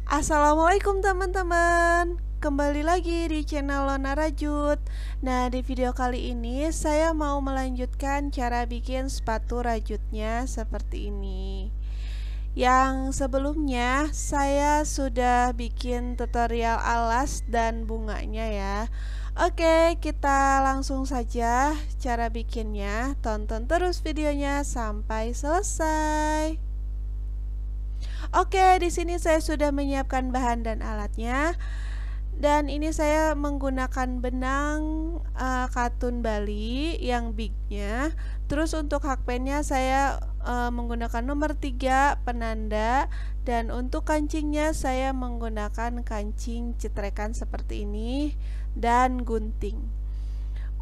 Assalamualaikum teman-teman. Kembali lagi di channel Lona Rajut. Nah, di video kali ini saya mau melanjutkan cara bikin sepatu rajutnya seperti ini. Yang sebelumnya saya sudah bikin tutorial alas dan bunganya ya. Oke, kita langsung saja cara bikinnya. Tonton terus videonya sampai selesai. Oke, di sini saya sudah menyiapkan bahan dan alatnya. Dan ini saya menggunakan benang katun Bali yang bignya. Terus untuk hakpennya saya menggunakan nomor 3 penanda. Dan untuk kancingnya saya menggunakan kancing cetrekan seperti ini dan gunting.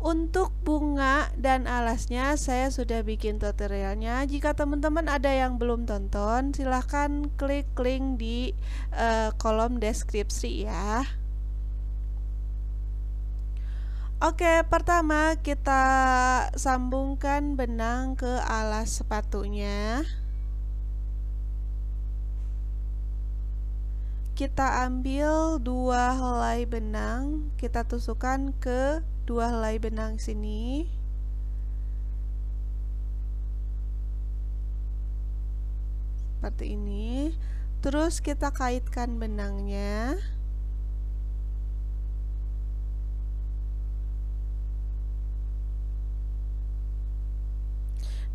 Untuk bunga dan alasnya saya sudah bikin tutorialnya. Jika teman-teman ada yang belum tonton, silahkan klik link di kolom deskripsi ya. Oke, pertama kita sambungkan benang ke alas sepatunya. Kita ambil 2 helai benang, kita tusukkan ke 2 helai benang sini. Seperti ini. Terus kita kaitkan benangnya.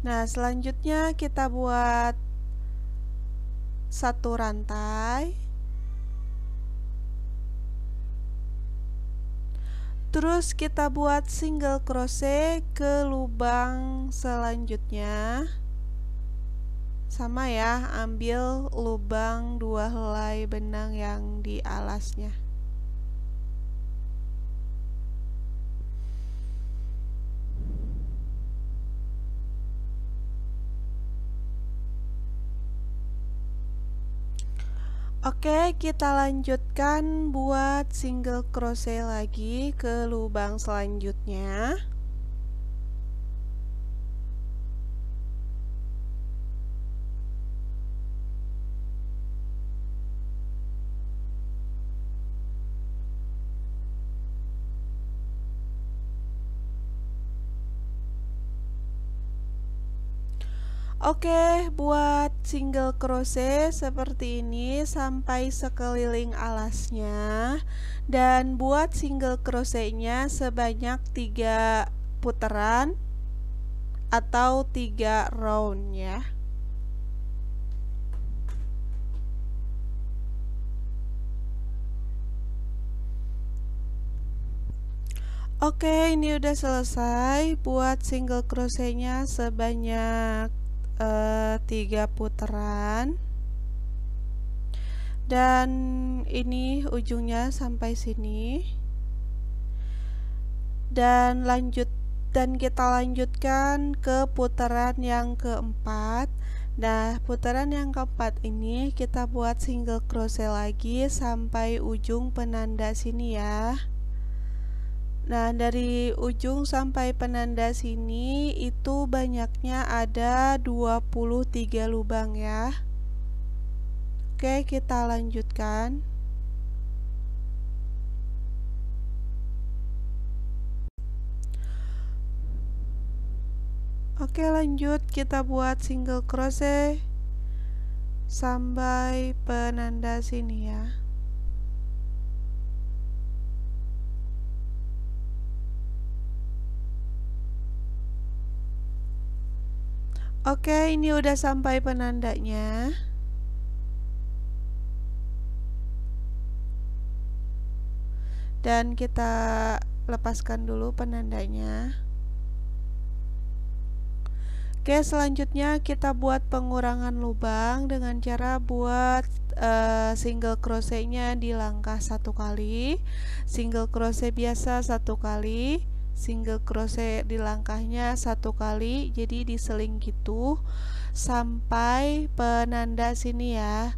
Nah, selanjutnya kita buat satu rantai. Terus kita buat single crochet ke lubang selanjutnya. Sama ya, ambil lubang 2 helai benang yang di alasnya. Oke, kita lanjutkan buat single crochet lagi ke lubang selanjutnya. Oke, buat single crochet seperti ini sampai sekeliling alasnya. Dan buat single crochetnya sebanyak 3 putaran atau 3 round ya. Oke, ini udah selesai. Buat single crochetnya sebanyak 3 putaran. Dan ini ujungnya sampai sini. Dan kita lanjutkan ke putaran yang keempat. Nah, putaran yang keempat ini kita buat single crochet lagi sampai ujung penanda sini ya. Nah, dari ujung sampai penanda sini itu banyaknya ada 23 lubang ya. Oke, kita lanjutkan. Oke, lanjut kita buat single crochet sampai penanda sini ya. Oke, ini udah sampai penandanya. Dan kita lepaskan dulu penandanya. Oke, selanjutnya kita buat pengurangan lubang dengan cara buat single crochetnya di langkah 1 kali, single crochet biasa 1 kali, single crochet di langkahnya 1 kali, jadi diseling gitu sampai penanda sini ya.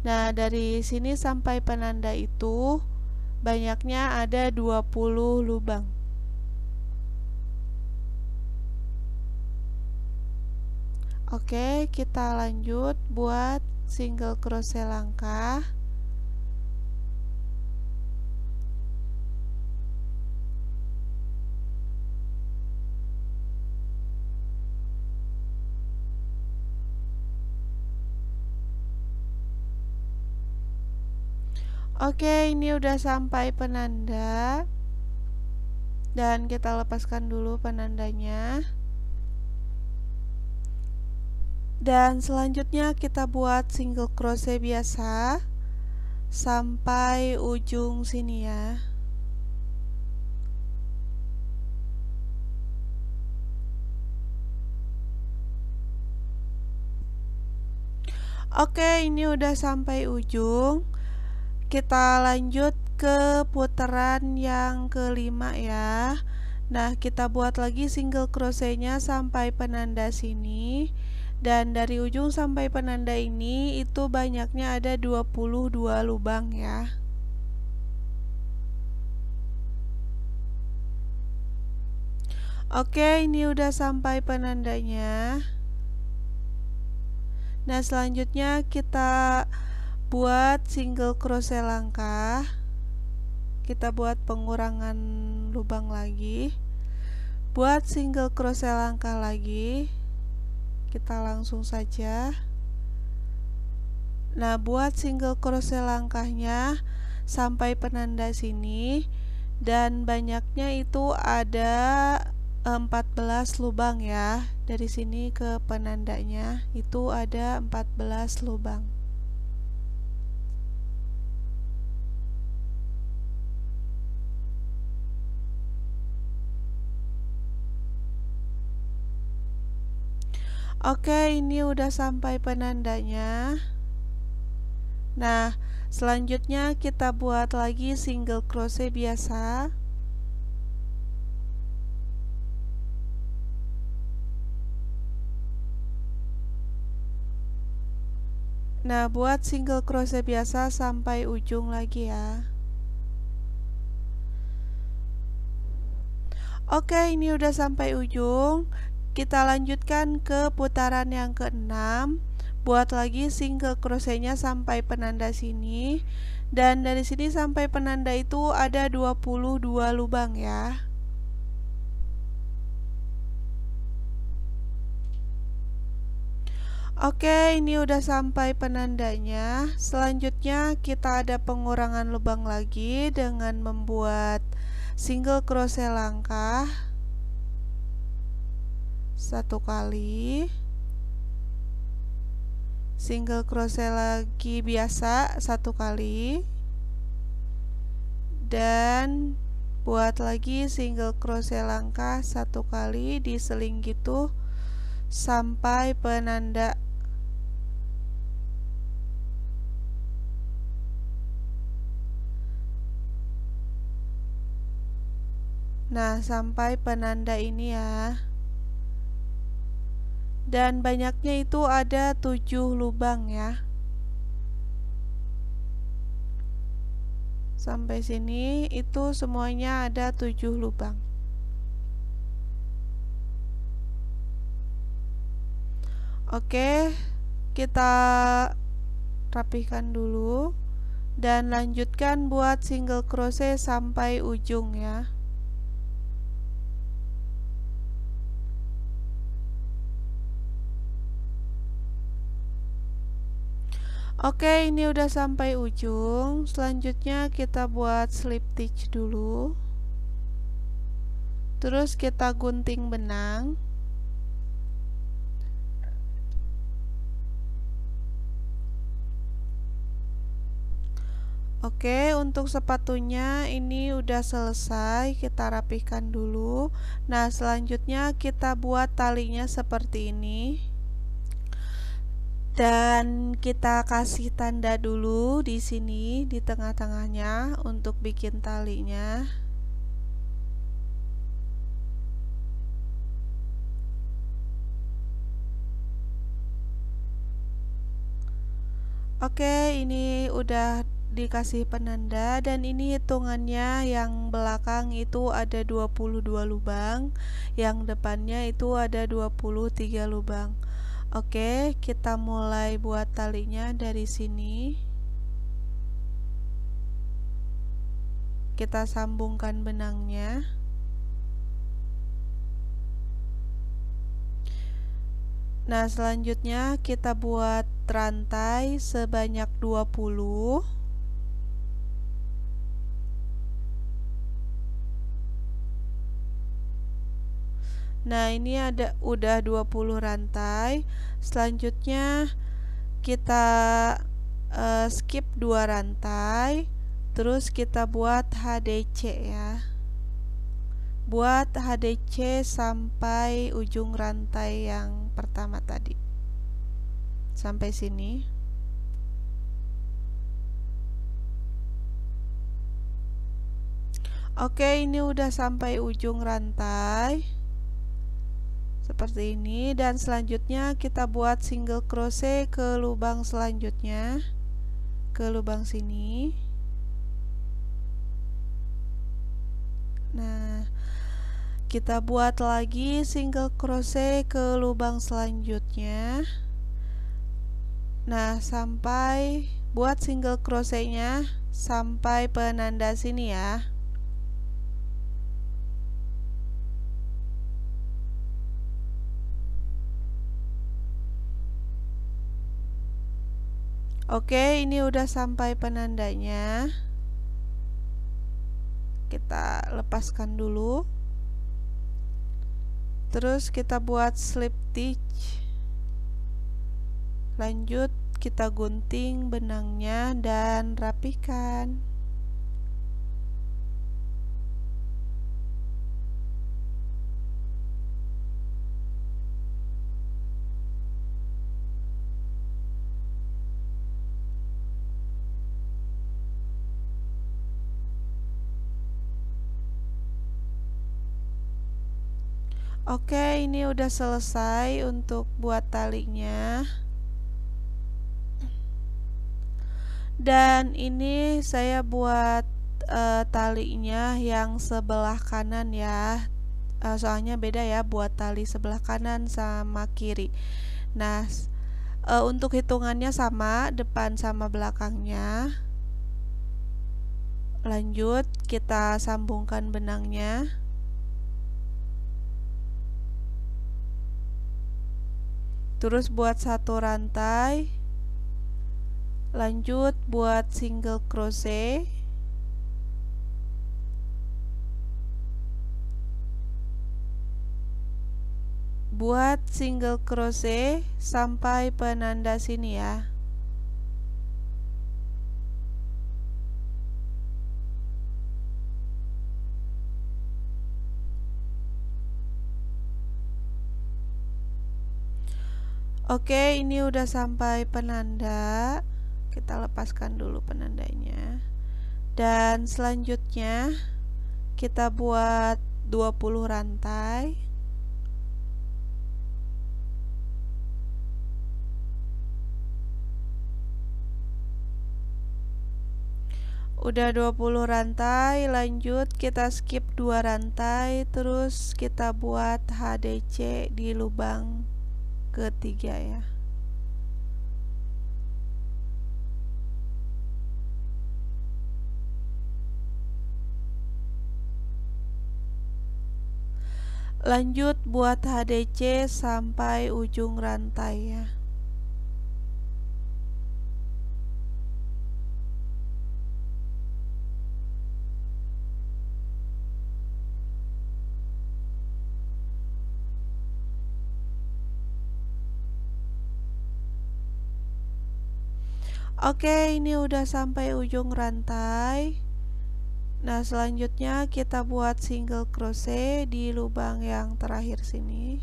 Nah, dari sini sampai penanda itu banyaknya ada 20 lubang. Oke, kita lanjut buat single crochet langkah. Oke, ini udah sampai penanda. Dan kita lepaskan dulu penandanya. Dan selanjutnya kita buat single crochet biasa sampai ujung sini ya. Oke, ini udah sampai ujung. Kita lanjut ke putaran yang kelima ya. Nah, kita buat lagi single crochetnya sampai penanda sini. Dan dari ujung sampai penanda ini itu banyaknya ada 22 lubang ya. Oke, ini udah sampai penandanya. Nah, selanjutnya kita buat single crochet langkah. Kita buat pengurangan lubang lagi. Buat single crochet langkah lagi. Kita langsung saja. Nah, buat single crochet langkahnya sampai penanda sini dan banyaknya itu ada 14 lubang ya. Dari sini ke penandanya itu ada 14 lubang. Oke, ini udah sampai penandanya. Nah, selanjutnya kita buat lagi single crochet biasa. Nah, buat single crochet biasa sampai ujung lagi ya. Oke, ini udah sampai ujung. Kita lanjutkan ke putaran yang ke-6. Buat lagi single crochetnya sampai penanda sini. Dan dari sini sampai penanda itu ada 22 lubang ya. Oke, ini udah sampai penandanya. Selanjutnya kita ada pengurangan lubang lagi dengan membuat single crochet langkah 1 kali, single crochet lagi biasa 1 kali, dan buat lagi single crochet langkah 1 kali, diseling gitu sampai penanda. Nah, sampai penanda ini ya. Dan banyaknya itu ada 7 lubang ya. Sampai sini itu semuanya ada 7 lubang. Oke, kita rapihkan dulu dan lanjutkan buat single crochet sampai ujung ya. Oke, ini udah sampai ujung. Selanjutnya kita buat slip stitch dulu. Terus kita gunting benang. Oke, untuk sepatunya ini udah selesai, kita rapihkan dulu. Nah, selanjutnya kita buat talinya seperti ini. Dan kita kasih tanda dulu di sini di tengah-tengahnya untuk bikin talinya. Oke, ini udah dikasih penanda dan ini hitungannya yang belakang itu ada 22 lubang, yang depannya itu ada 23 lubang. Oke, kita mulai buat talinya dari sini. Kita sambungkan benangnya. Nah, selanjutnya kita buat rantai sebanyak 20. Nah, ini udah 20 rantai. Selanjutnya kita skip 2 rantai, terus kita buat HDC ya. Buat HDC sampai ujung rantai yang pertama tadi. Sampai sini. Oke, ini udah sampai ujung rantai seperti ini, dan selanjutnya kita buat single crochet ke lubang selanjutnya, ke lubang sini. Nah, kita buat lagi single crochet ke lubang selanjutnya. Nah, sampai buat single crochetnya sampai penanda sini ya. Oke, ini udah sampai penandanya. Kita lepaskan dulu. Terus kita buat slip stitch. Lanjut kita gunting benangnya dan rapihkan. Oke, ini udah selesai untuk buat talinya. Dan ini saya buat talinya yang sebelah kanan ya. Soalnya beda ya buat tali sebelah kanan sama kiri. Nah, untuk hitungannya sama, depan sama belakangnya. Lanjut, kita sambungkan benangnya. Terus buat satu rantai. Lanjut buat single crochet. Buat single crochet sampai penanda sini ya. Oke, ini udah sampai penanda. Kita lepaskan dulu penandanya. Dan selanjutnya kita buat 20 rantai. Udah 20 rantai, lanjut kita skip 2 rantai, terus kita buat HDC di lubang ketiga ya. Lanjut buat HDC sampai ujung rantai ya. Oke, ini udah sampai ujung rantai. Nah, selanjutnya kita buat single crochet di lubang yang terakhir sini.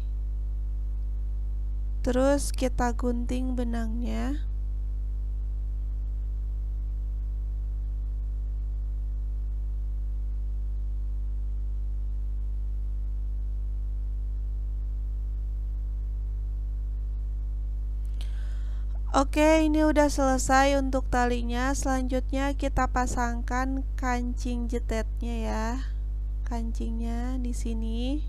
Terus kita gunting benangnya. Oke, ini udah selesai untuk talinya. Selanjutnya kita pasangkan kancing jetetnya ya. Kancingnya di sini.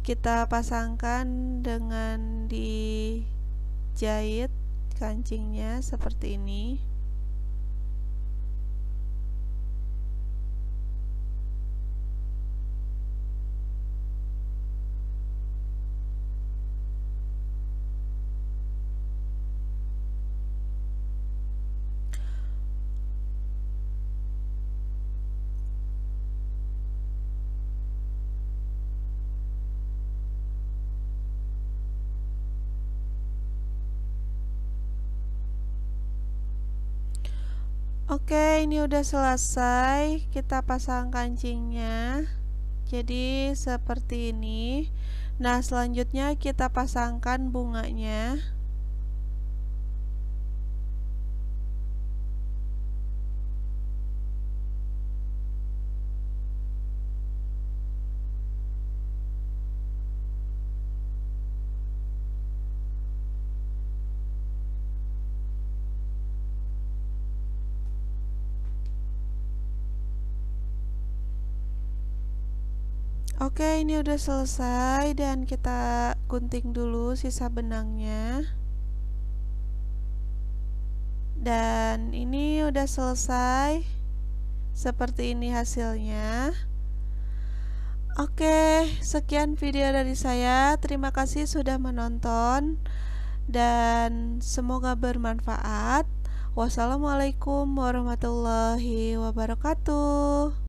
Kita pasangkan dengan dijahit kancingnya seperti ini. Oke, ini udah selesai. Kita pasang kancingnya. Jadi seperti ini. Nah, selanjutnya kita pasangkan bunganya. Oke, ini udah selesai dan kita gunting dulu sisa benangnya. Dan ini udah selesai. Seperti ini hasilnya. Oke, sekian video dari saya. Terima kasih sudah menonton dan semoga bermanfaat. Wassalamualaikum warahmatullahi wabarakatuh.